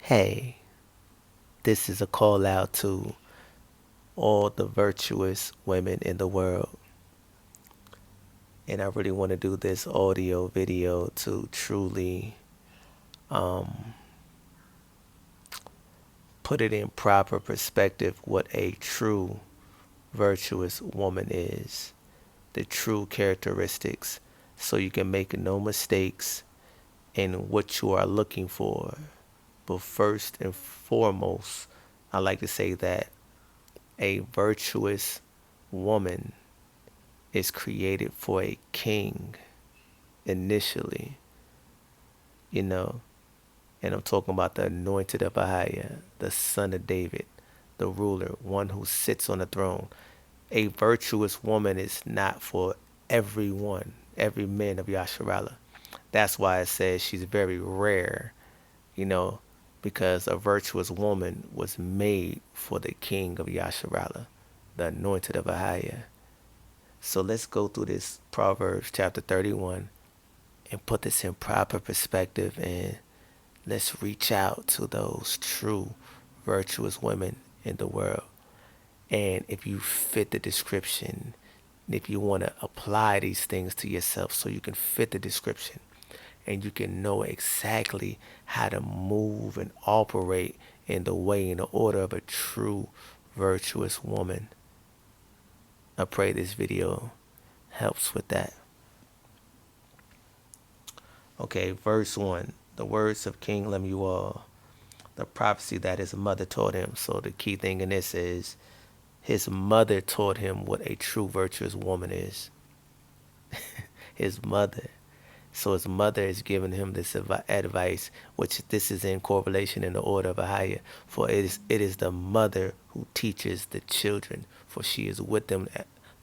Hey, this is a call out to all the virtuous women in the world. And I really want to do this audio video to truly um, put it in proper perspective what a true virtuous woman is, the true characteristics, so you can make no mistakes in what you are looking for. But first and foremost, I like to say that a virtuous woman is created for a king initially, you know, and I'm talking about the anointed of Ahiah, the son of David, the ruler, one who sits on the throne. A virtuous woman is not for everyone, every man of Yasharala. That's why it says she's very rare, you know, because a virtuous woman was made for the king of Yasharala, the anointed of Ahiah. So let's go through this Proverbs chapter 31 and put this in proper perspective, and let's reach out to those true virtuous women in the world. And if you fit the description, if you want to apply these things to yourself so you can fit the description and you can know exactly how to move and operate in the way and the order of a true virtuous woman, I pray this video helps with that. Okay, verse 1. The words of King Lemuel, the prophecy that his mother taught him. So the key thing in this is his mother taught him what a true virtuous woman is. His mother. So his mother is giving him this advice, which this is in correlation in the order of Ahiah. For it is the mother who teaches the children, for she is with them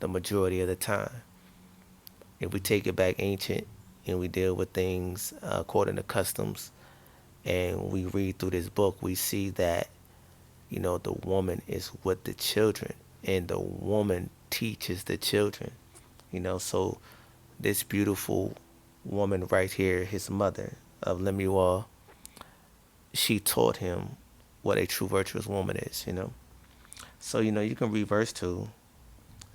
the majority of the time. If we take it back ancient and we deal with things according to customs, and we read through this book, we see that, the woman is with the children and the woman teaches the children, so this beautiful woman right here, his mother of Lemuel, she taught him what a true virtuous woman is. So, you can read verse 2.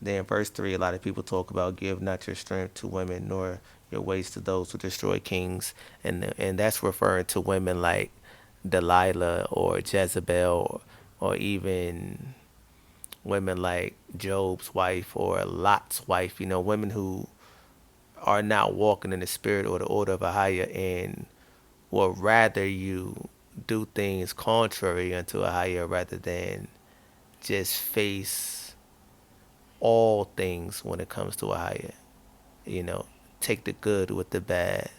Then verse 3, a lot of people talk about give not your strength to women nor your ways to those who destroy kings. And that's referring to women like Delilah or Jezebel, or even women like Job's wife or Lot's wife, women who are not walking in the spirit or the order of Ahiah, and would rather you do things contrary unto Ahiah rather than just face all things when it comes to Ahiah. You know, take the good with the bad,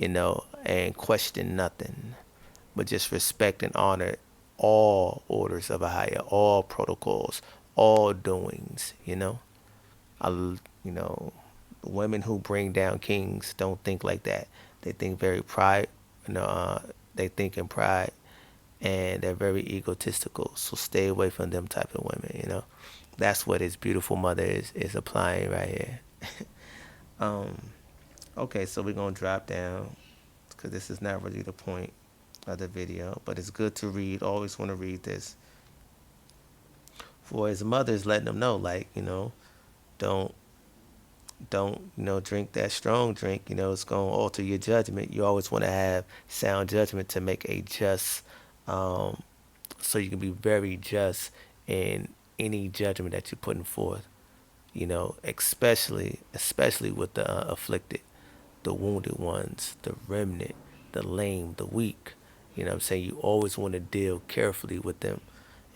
and question nothing, but just respect and honor all orders of Ahiah, all protocols, all doings. I, you know, Women who bring down kings don't think like that. They think very pride, they think in pride, and they're very egotistical. So stay away from them type of women. That's what his beautiful mother is applying right here. um, okay, so we're gonna drop down because this is not really the point of the video, but it's good to read. Always want to read this. For his mother's letting him know, like, don't drink that strong drink. It's going to alter your judgment. You always want to have sound judgment to make a just, so you can be very just in any judgment that you're putting forth. Especially with the afflicted, the wounded ones, the remnant, the lame, the weak. I'm saying? You always want to deal carefully with them,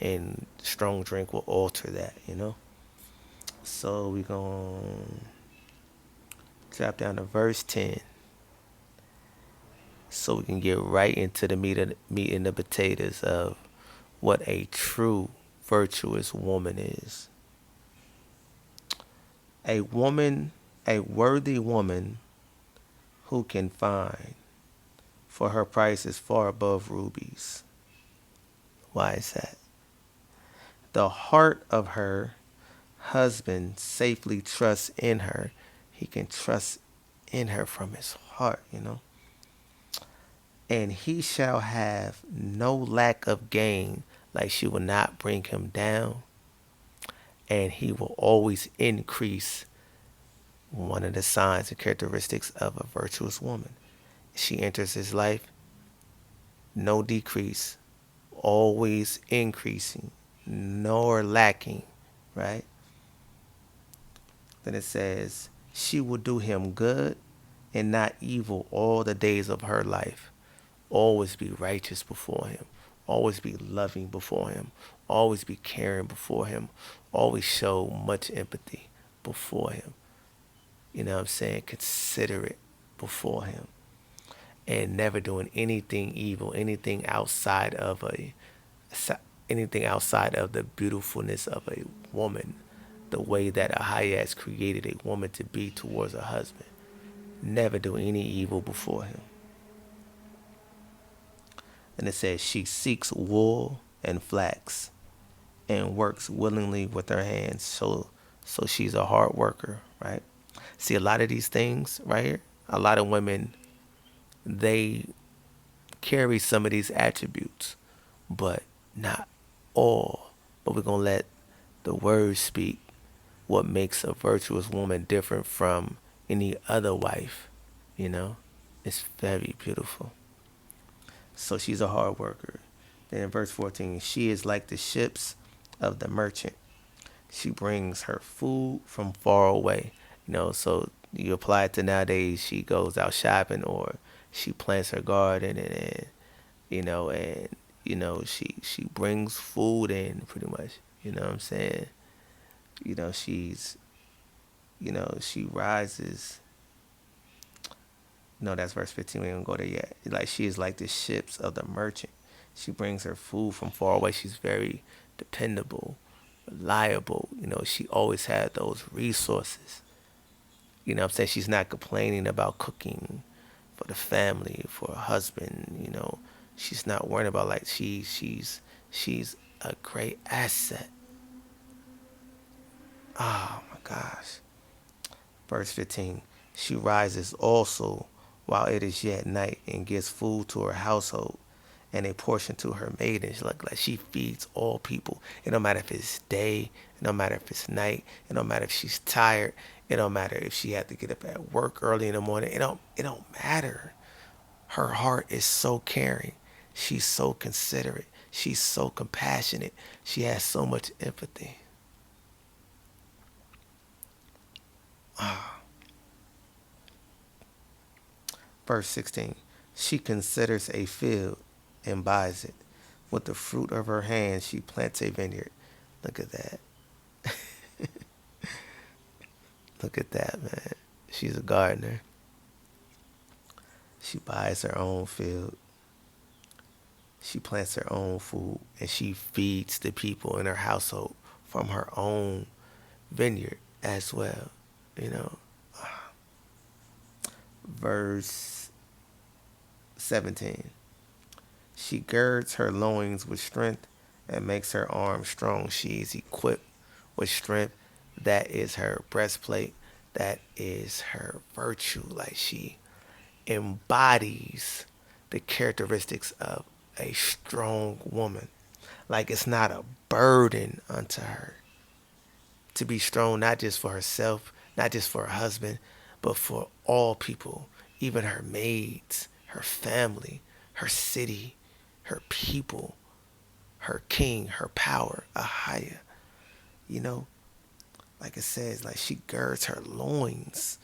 and strong drink will alter that. So we're going to drop down to verse 10 so we can get right into the meat and the potatoes of what a true virtuous woman is. A woman, a worthy woman who can find, for her price is far above rubies. Why is that? The heart of her husband safely trusts in her. He can trust in her from his heart. And he shall have no lack of gain, like she will not bring him down, and he will always increase. One of the signs and characteristics of a virtuous woman. She enters his life, no decrease, always increasing, nor lacking, right? Then it says, she will do him good and not evil all the days of her life. Always be righteous before him. Always be loving before him. Always be caring before him. Always show much empathy before him. You know what I'm saying? Considerate before him. And never doing anything evil, anything outside of the beautifulness of a woman, the way that Ahaya has created a woman to be towards her husband. Never do any evil before him. And it says she seeks wool and flax and works willingly with her hands. So she's a hard worker, right? See, a lot of these things right here, a lot of women, they carry some of these attributes, but not all. But we're going to let the word speak what makes a virtuous woman different from any other wife. You know, it's very beautiful. So she's a hard worker. Then in verse 14, she is like the ships of the merchant. She brings her food from far away. So you apply it to nowadays. She goes out shopping, or she plants her garden, and she brings food in pretty much. You know what I'm saying? She rises. No, that's verse 15. We ain't gonna go there yet. Like, she is like the ships of the merchant. She brings her food from far away. She's very dependable, reliable. She always had those resources. I'm saying? She's not complaining about cooking for the family, for her husband. She's not worrying about, like, she's a great asset. Oh my gosh. Verse 15. She rises also while it is yet night and gives food to her household and a portion to her maidens. Like she feeds all people. It don't matter if it's day. It don't matter if it's night. It don't matter if she's tired. It don't matter if she had to get up at work early in the morning. It don't matter. Her heart is so caring. She's so considerate. She's so compassionate. She has so much empathy. Verse 16. She considers a field and buys it. With the fruit of her hands, she plants a vineyard. Look at that. Look at that, man. She's a gardener. She buys her own field. She plants her own food, and she feeds the people in her household from her own vineyard as well. You know, verse 17. She girds her loins with strength and makes her arms strong. She is equipped with strength. That is her breastplate. That is her virtue. Like, she embodies the characteristics of a strong woman. Like, it's not a burden unto her to be strong, not just for herself, not just for her husband, but for all people, even her maids, her family, her city, her people, her king, her power, Ahaya. You know, like it says, like, she girds her loins,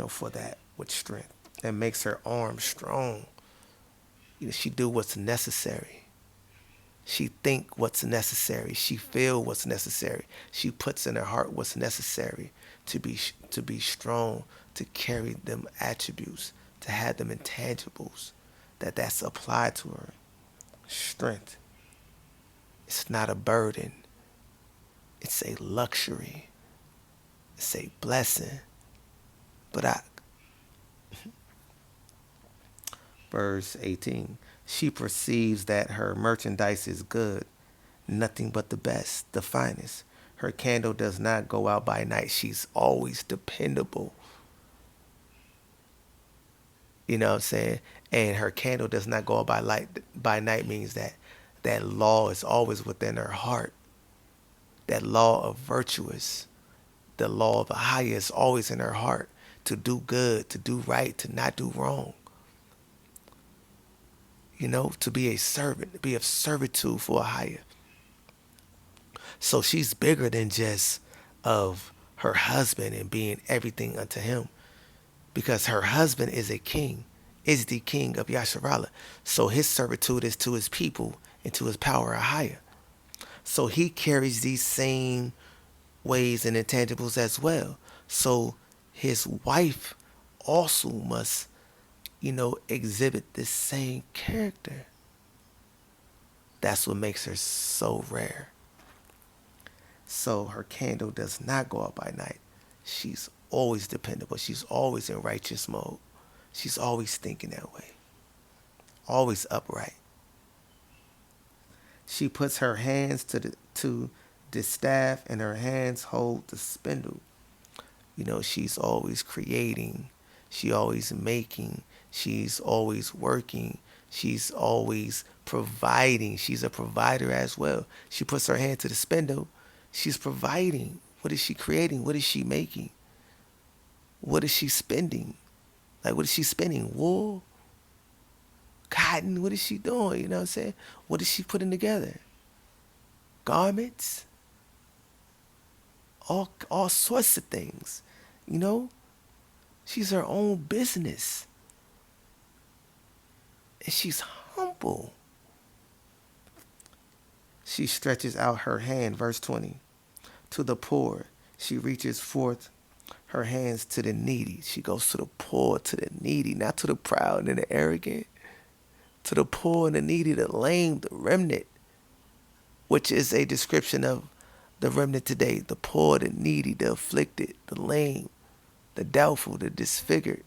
for that with strength, and makes her arms strong. She do what's necessary. She think what's necessary. She feel what's necessary. She puts in her heart what's necessary to be strong, to carry them attributes, to have them intangibles, that's applied to her. Strength. It's not a burden. It's a luxury. It's a blessing. But verse 18, she perceives that her merchandise is good, nothing but the best, the finest. Her candle does not go out by night. She's always dependable. You know what I'm saying? And her candle does not go out by night means that that law is always within her heart. That law of virtuous, the law of a higher is always in her heart to do good, to do right, to not do wrong. You know, to be a servant, to be of servitude for a higher. So she's bigger than just of her husband and being everything unto him, because her husband is a king, is the king of Yasharala. So his servitude is to his people and to his power higher. So he carries these same ways and intangibles as well. So his wife also must, exhibit this same character. That's what makes her so rare. So her candle does not go out by night. She's always dependable. She's always in righteous mode. She's always thinking that way. Always upright. She puts her hands to the staff, and her hands hold the spindle. She's always creating. She always making. She's always working. She's always providing. She's a provider as well. She puts her hand to the spindle. She's providing. What is she creating? What is she making? What is she spending? Like, what is she spending? Wool? Cotton? What is she doing? You know what I'm saying? What is she putting together? Garments? All sorts of things. You know? She's her own business. And she's humble. She stretches out her hand, verse 20, to the poor. She reaches forth her hands to the needy. She goes to the poor, to the needy, not to the proud and the arrogant. To the poor and the needy, the lame, the remnant, which is a description of the remnant today. The poor, the needy, the afflicted, the lame, the doubtful, the disfigured,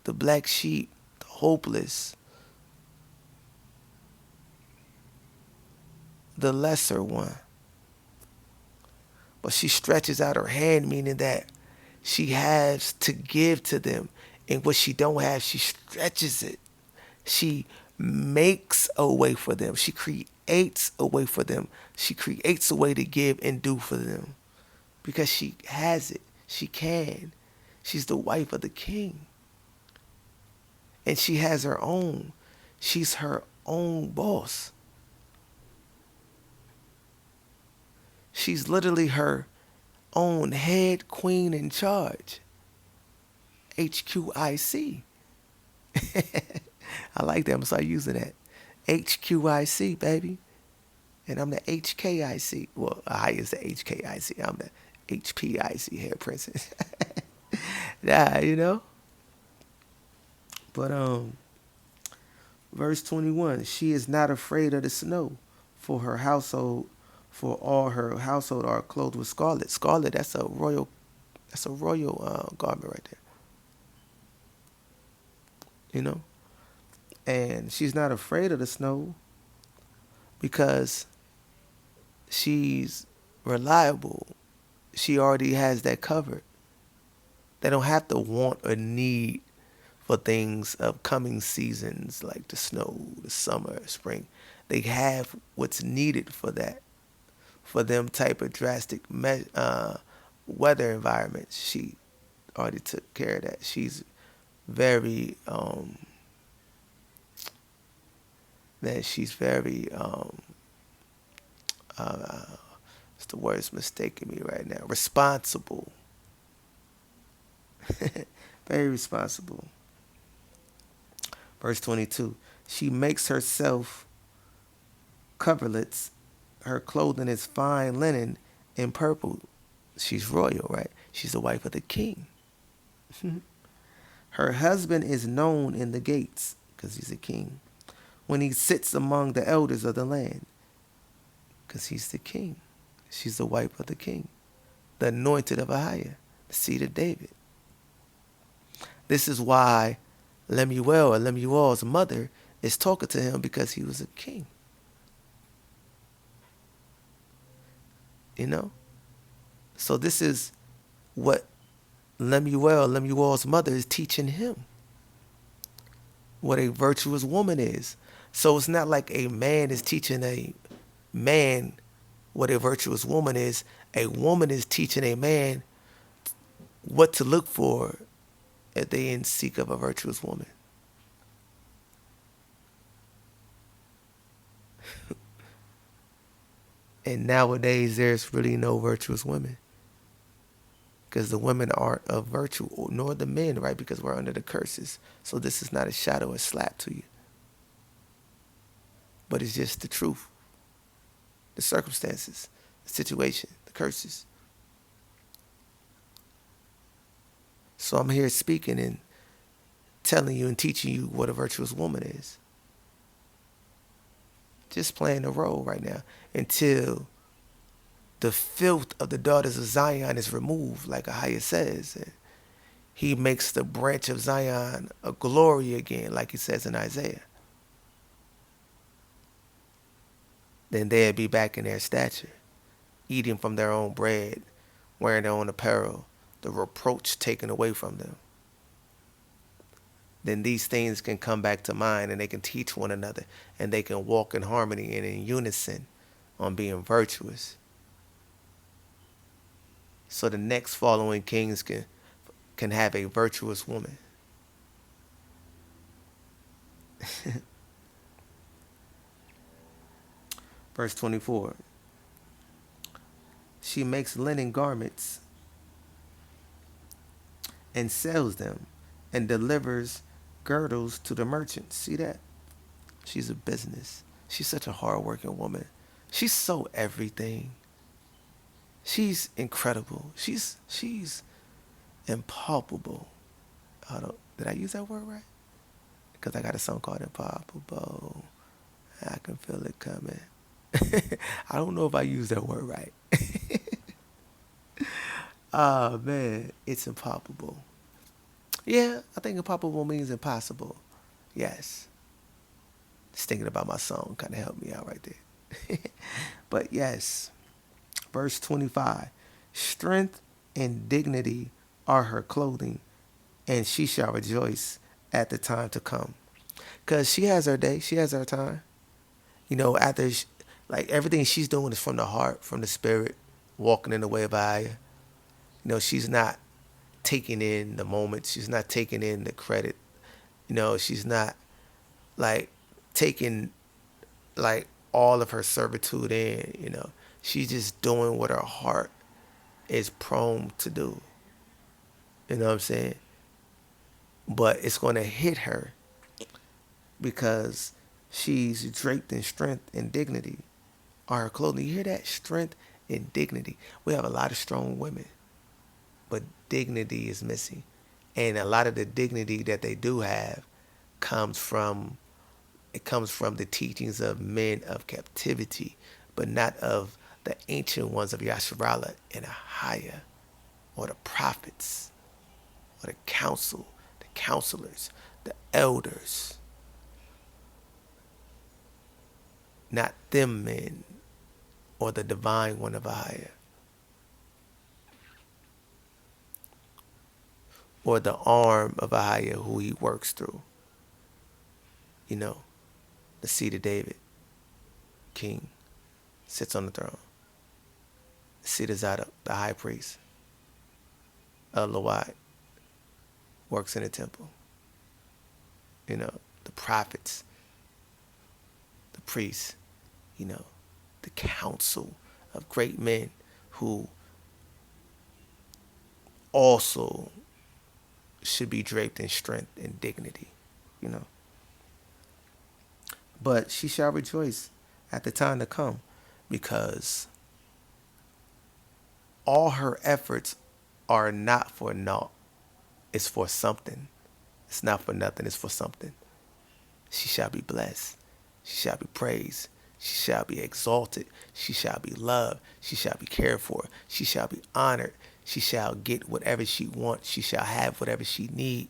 the black sheep, the hopeless, the lesser one. But she stretches out her hand, meaning that she has to give to them. And what she don't have, she stretches it. She makes a way for them. She creates a way for them. She creates a way to give and do for them. Because she has it. She can. She's the wife of the king. And she has her own. She's her own boss. She's literally her own head queen in charge. HQIC. I like that. I'm going to start using that. HQIC, baby. And I'm the HKIC. Well, I is the HKIC. I'm the HPIC, hair princess. Yeah, But verse 21, she is not afraid of the snow, for her household, for all her household are clothed with scarlet. Scarlet, that's a royal garment right there. You know? And she's not afraid of the snow because she's reliable. She already has that covered. They don't have to want or need for things of coming seasons like the snow, the summer, spring. They have what's needed for that, for them type of drastic weather environments. She already took care of that. She's very, man, she's very, what's the word's mistaking me right now? Responsible. Very responsible. Verse 22, she makes herself coverlets. Her clothing is fine linen and purple. She's royal, right? She's the wife of the king. Her husband is known in the gates because he's a king. When he sits among the elders of the land because he's the king. She's the wife of the king, the anointed of Ahiah, the seed of David. This is why Lemuel, or Lemuel's mother, is talking to him because he was a king. You know? So this is what Lemuel's mother, is teaching him what a virtuous woman is. So it's not like a man is teaching a man what a virtuous woman is. A woman is teaching a man what to look for if they in seek of a virtuous woman. And nowadays, there's really no virtuous women because the women aren't of virtue, nor the men, right? Because we're under the curses. So this is not a shadow or slap to you, but it's just the truth, the circumstances, the situation, the curses. So I'm here speaking and telling you and teaching you what a virtuous woman is. Just playing the role right now until the filth of the daughters of Zion is removed, like Ahia says. And he makes the branch of Zion a glory again, like he says in Isaiah. Then they'd be back in their stature, eating from their own bread, wearing their own apparel, the reproach taken away from them. Then these things can come back to mind and they can teach one another and they can walk in harmony and in unison on being virtuous. So the next following kings can have a virtuous woman. Verse 24. She makes linen garments and sells them and delivers girdles to the merchants. See that? She's a business. She's such a hardworking woman. She's so everything. She's incredible. She's impalpable. Did I use that word right? Because I got a song called Impalpable. I can feel it coming. I don't know if I used that word right. Oh man, it's impalpable. Yeah, I think impalpable means impossible. Yes. Just thinking about my song kind of helped me out right there. But yes, verse 25. Strength and dignity are her clothing, and she shall rejoice at the time to come. Because she has her day, she has her time. After, like, everything she's doing is from the heart, from the spirit, walking in the way of Aya. She's not taking in the moment. She's not taking in the credit. She's not, like, taking, like, all of her servitude in. She's just doing what her heart is prone to do. You know what I'm saying? But it's going to hit her because she's draped in strength and dignity. Are her clothing. You hear that? Strength and dignity. We have a lot of strong women, but dignity is missing. And a lot of the dignity that they do have comes from the teachings of men of captivity, but not of the ancient ones of Yasharala and Ahia, or the prophets, or the council, the counselors, the elders. Not them men, or the divine one of Ahia, or the arm of Ahia who he works through. The seed of David, king, sits on the throne. The seed of Zadok, the high priest, Lawai, works in the temple. The prophets, the priests, the council of great men who also should be draped in strength and dignity. But she shall rejoice at the time to come, because all her efforts are not for naught. It's for something. It's not for nothing. It's for something. She shall be blessed. She shall be praised. She shall be exalted. She shall be loved. She shall be cared for. She shall be honored. She shall get whatever she wants. She shall have whatever she needs.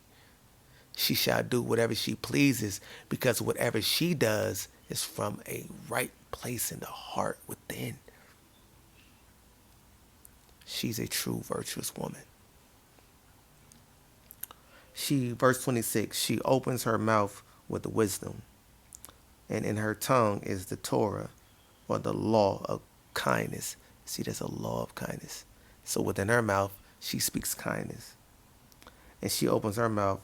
She shall do whatever she pleases, because whatever she does is from a right place in the heart within. She's a true virtuous woman. Verse 26, she opens her mouth with wisdom, and in her tongue is the Torah, or the law of kindness. See, there's a law of kindness. So within her mouth, she speaks kindness. And she opens her mouth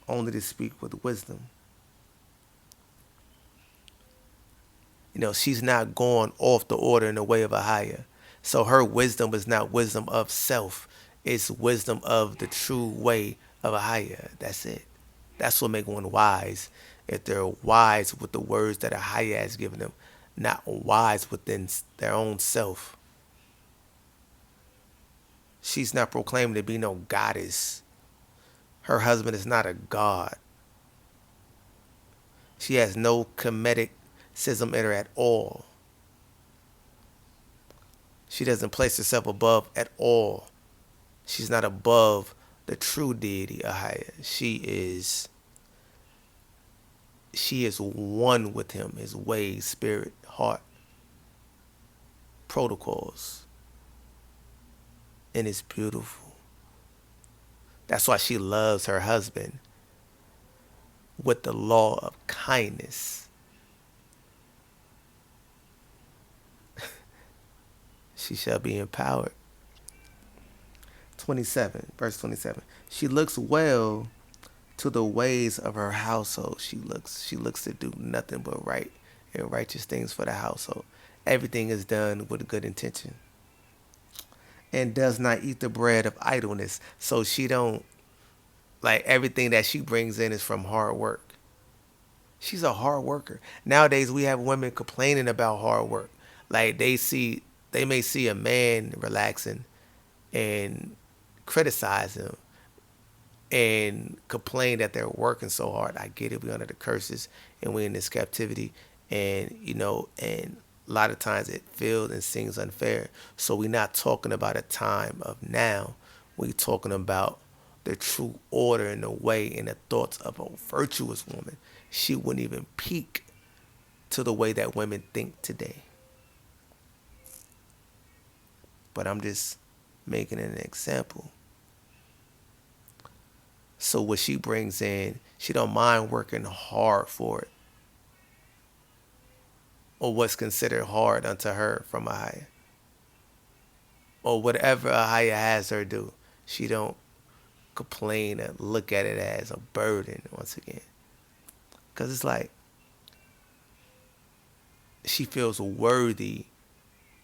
only to speak with wisdom. She's not going off the order in the way of a higher. So her wisdom is not wisdom of self. It's wisdom of the true way of a higher. That's it. That's what makes one wise. If they're wise with the words that a higher has given them, not wise within their own self. She's not proclaiming to be no goddess. Her husband is not a god. She has no comedic sism in her at all. She doesn't place herself above at all. She's not above the true deity, Ahaya. She is one with him, his ways, spirit, heart, protocols. And it's beautiful. That's why she loves her husband with the law of kindness. She shall be empowered. 27, verse 27. She looks well to the ways of her household. She looks to do nothing but right and righteous things for the household. Everything is done with a good intention. And does not eat the bread of idleness. So she don't, like, everything that she brings in is from hard work. She's a hard worker. Nowadays we have women complaining about hard work. Like they may see a man relaxing and criticize him and complain that they're working so hard. I get it. We under the curses and we in this captivity, and a lot of times it feels and seems unfair. So we're not talking about a time of now. We're talking about the true order and the way and the thoughts of a virtuous woman. She wouldn't even peak to the way that women think today. But I'm just making an example. So what she brings in, she don't mind working hard for it, or what's considered hard unto her from a higher, or whatever a higher has her do. She don't complain and look at it as a burden once again, because it's like she feels worthy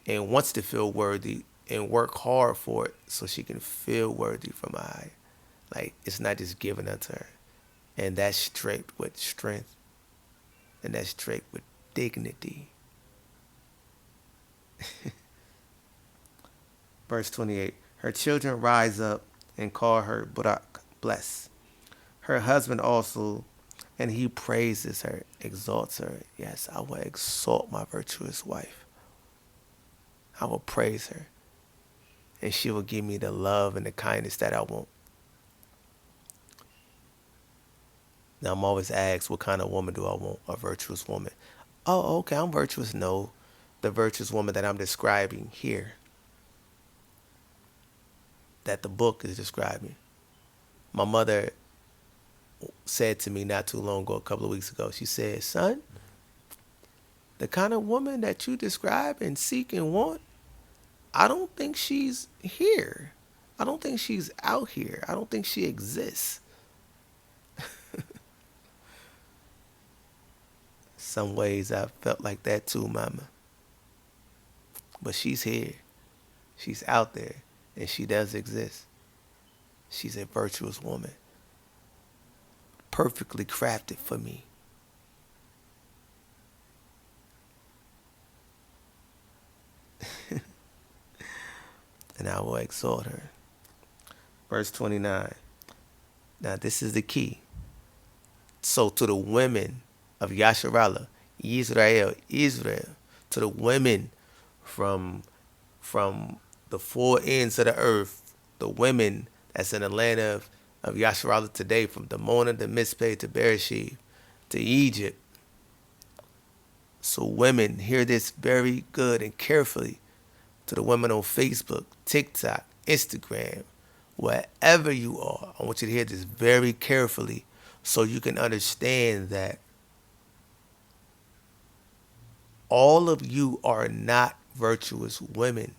and wants to feel worthy and work hard for it so she can feel worthy from a higher. Like, it's not just given unto her. And that's straight with strength. And that's straight with dignity. Verse 28. Her children rise up and call her Barak, blessed. Her husband also, and he praises her, exalts her. Yes, I will exalt my virtuous wife. I will praise her. And she will give me the love and the kindness that I want. Now, I'm always asked, what kind of woman do I want? A virtuous woman. Oh, okay, I'm virtuous. No, the virtuous woman that I'm describing here, that the book is describing. My mother said to me not too long ago, a couple of weeks ago, she said, son, the kind of woman that you describe and seek and want, I don't think she's here. I don't think she's out here. I don't think she exists. Some ways I felt like that too, mama. But she's here. She's out there. And she does exist. She's a virtuous woman. Perfectly crafted for me. And I will exalt her. Verse 29. Now this is the key. So to the women of Yasharallah, Israel, to the women from the four ends of the earth, the women that's in the land of Yasharallah today, from Damona to Mizpeh to Bereshit to Egypt. So women, hear this very good and carefully. To the women on Facebook, TikTok, Instagram, Wherever you are, I want you to hear this very carefully so you can understand that all of you are not virtuous women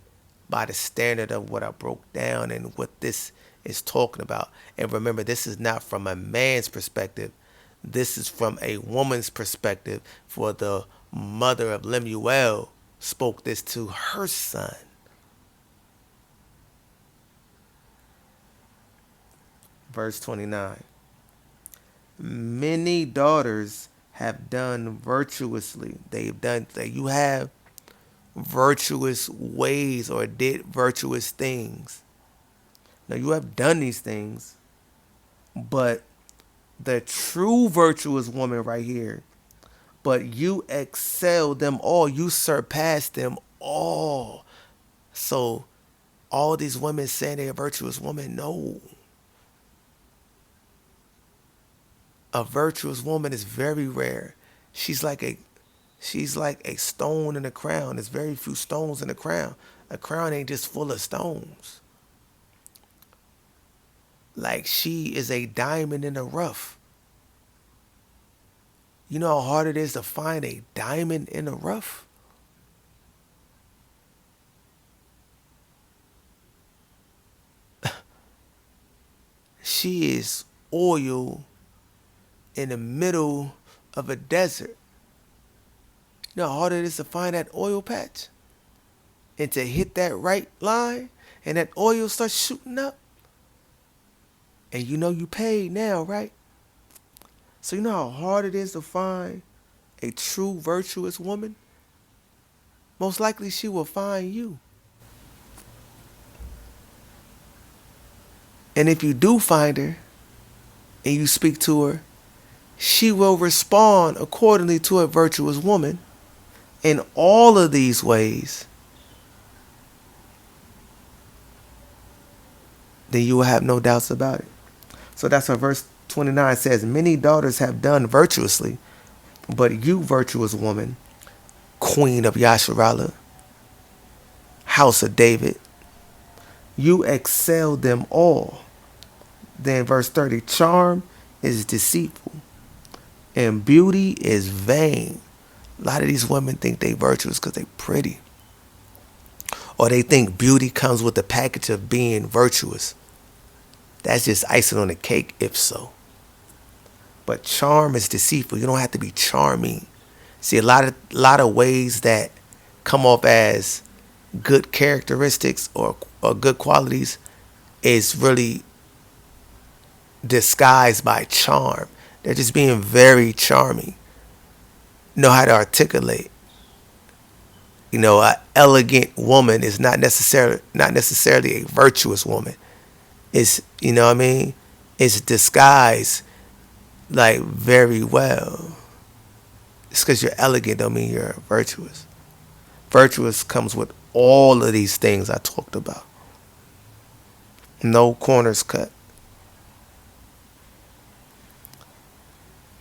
by the standard of what I broke down and what this is talking about. And remember, this is not from a man's perspective. This is from a woman's perspective. For the mother of Lemuel spoke this to her son. Verse 29. Many daughters have done virtuously. They've done that. You have virtuous ways or did virtuous things. Now you have done these things, but the true virtuous woman right here, but you excel them all. You surpass them all. So all these women saying they're a virtuous woman, no. A virtuous woman is very rare. She's like a she's like a stone in a crown. There's very few stones in a crown. A crown ain't just full of stones. Like she is a diamond in the rough. You know how hard it is to find a diamond in the rough? She is oil in the middle of a desert. You know how hard it is to find that oil patch? And to hit that right line and that oil starts shooting up? And you know you paid now, right? So you know how hard it is to find a true virtuous woman? Most likely she will find you. And if you do find her and you speak to her, she will respond accordingly to a virtuous woman in all of these ways. Then you will have no doubts about it. So that's what verse 29 says. Many daughters have done virtuously, but you, virtuous woman, queen of Yasharallah, house of David, you excel them all. Then verse 30, charm is deceitful and beauty is vain. A lot of these women think they virtuous because they pretty. Or they think beauty comes with the package of being virtuous. That's just icing on the cake, if so. But charm is deceitful. You don't have to be charming. See, a lot of ways that come off as good characteristics or good qualities is really disguised by charm. They're just being very charming. Know how to articulate. You know, an elegant woman is not necessarily a virtuous woman. It's, you know what I mean? It's disguised like very well. It's because you're elegant don't mean you're virtuous. Virtuous comes with all of these things I talked about. No corners cut.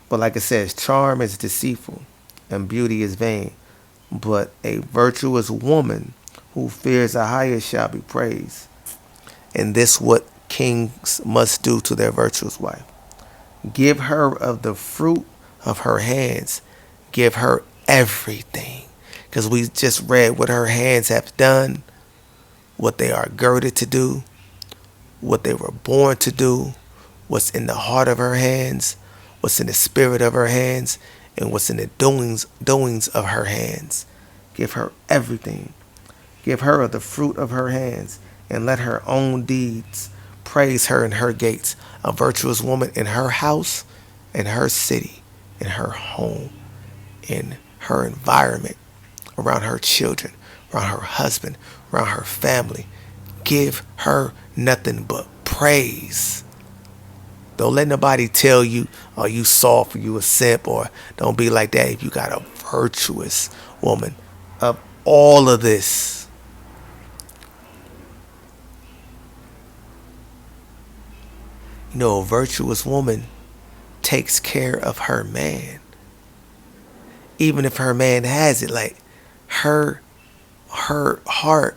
But like it says, charm is deceitful and beauty is vain. But a virtuous woman who fears a higher shall be praised. And this what kings must do to their virtuous wife. Give her of the fruit of her hands. Give her everything. Because we just read what her hands have done, what they are girded to do, what they were born to do, what's in the heart of her hands, what's in the spirit of her hands, and what's in the doings of her hands. Give her everything. Give her of the fruit of her hands, and let her own deeds praise her in her gates. A virtuous woman in her house, in her city, in her home, in her environment, around her children, around her husband, around her family. Give her nothing but praise. Don't let nobody tell you, oh, you soft or you a simp, or don't be like that if you got a virtuous woman. Of all of this, you know, a virtuous woman takes care of her man. Even if her man has it, like her heart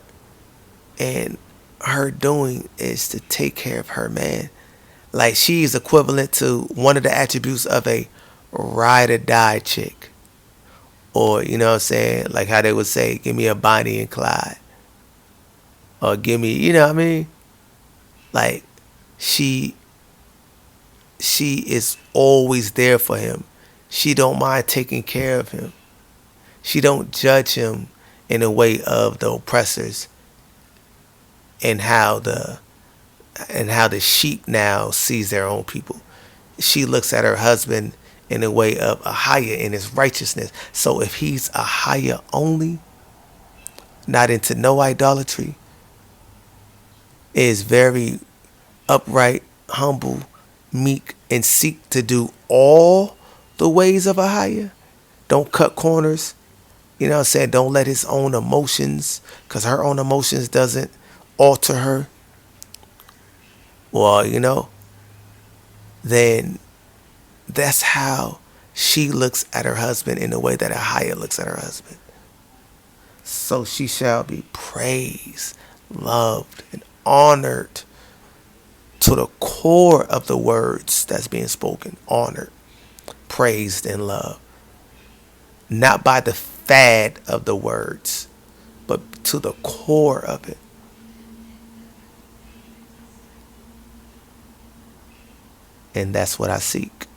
and her doing is to take care of her man. Like she's equivalent to one of the attributes of a ride or die chick. Or, you know what I'm saying? Like how they would say, give me a Bonnie and Clyde. Or give me, you know what I mean? Like she she is always there for him. She don't mind taking care of him. She don't judge him in a way of the oppressors and how the sheep now sees their own people. She looks at her husband in a way of a higher in his righteousness. So if he's a higher only, not into no idolatry, is very upright, humble, meek, and seek to do all the ways of a higher. Don't cut corners. You know what I'm saying? Don't let his own emotions, because her own emotions doesn't alter her. Well, then that's how she looks at her husband in the way that a higher looks at her husband. So she shall be praised, loved, and honored to the core of the words that's being spoken. Honored, praised, and loved. Not by the fad of the words, but to the core of it. And that's what I seek.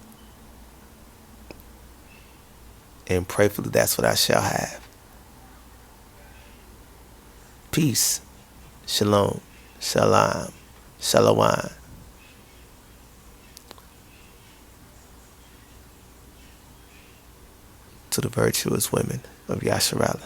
And prayerfully, that's what I shall have. Peace. Shalom. Shalom. Shalom. To the virtuous women of Yasharala.